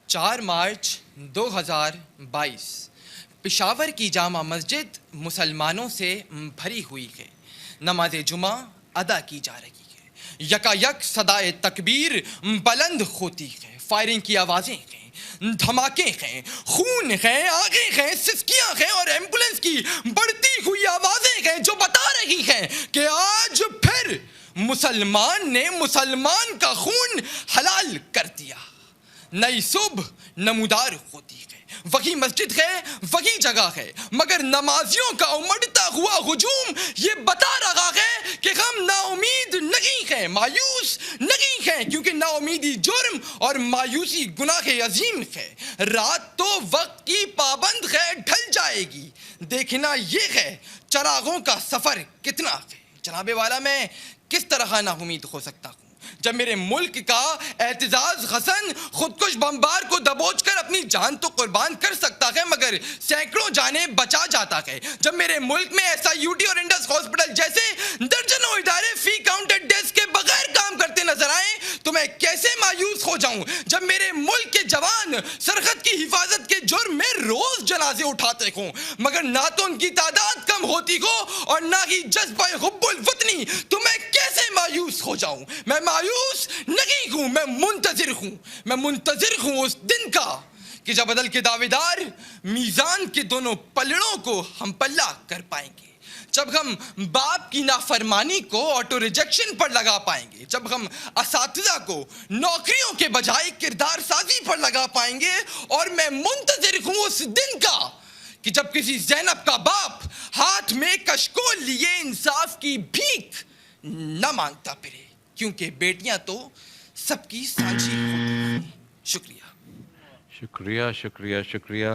4 مارچ 2022 پشاور کی جامع مسجد مسلمانوں سے بھری ہوئی ہے. نماز جمعہ ادا کی جا رہی ہے. یکایک صدائے تکبیر بلند ہوتی ہے. فائرنگ کی آوازیں ہیں, دھماکے ہیں, خون ہے, آگیں ہیں, سسکیاں ہیں اور ایمبولنس کی بڑھتی ہوئی آوازیں ہیں جو بتا رہی ہیں کہ آج پھر مسلمان نے مسلمان کا خون حلال کر دیا. نئی صبح نمودار ہوتی ہے. وہی مسجد ہے, وہی جگہ ہے, مگر نمازیوں کا امڑتا ہوا ہجوم یہ بتا رہا ہے کہ ہم نا امید نہیں ہیں, مایوس نہیں ہیں, کیونکہ نا امیدی جرم اور مایوسی گناہ عظیم ہے. رات تو وقت کی پابند ہے, ڈھل جائے گی. دیکھنا یہ ہے چراغوں کا سفر کتنا ہے. جناب والا, میں کس طرح نا امید ہو سکتا ہوں جب میرے ملک کا اعتزاز حسن خودکش بمبار کو دبوچ کر اپنی جان تو قربان کر سکتا ہے مگر سینکڑوں جانیں بچا جاتا ہے. جب میرے ملک میں SIUT اور انڈس ہاسپٹل جیسے درجنوں ادارے فی کاؤنٹڈ ڈیسک کے بغیر کام کرتے نظر آئیں تو میں کیسے مایوس ہو جاؤں جب میرے ملک کے جوان سرحد کی حفاظت کے جرم میں روز جنازے اٹھاتے ہوں مگر نہ تو ان کی تعداد کم ہوتی ہو اور نہ ہی جذبہ حب الوطنی, تو میں کیسے مایوس ہو جاؤں. میں مایوس نہیں ہوں, میں منتظر ہوں اس دن کا کہ جب عدل کے دعوے دار میزان کے دونوں پلڑوں کو ہم پلہ کر پائیں گے, جب ہم باپ کی نافرمانی کو آٹو ریجیکشن پر لگا پائیں گے, جب ہم اساتذہ کو نوکریوں کے بجائے کردار سازی پر لگا پائیں گے, اور میں منتظر ہوں اس دن کا کہ جب کسی زینب کا باپ ہاتھ میں کشکول لیے انصاف کی بھیک نہ مانگتا پھرے, کیونکہ بیٹیاں تو سب کی سانجھی ہوتی ہیں. شکریہ. شکریہ شکریہ شکریہ.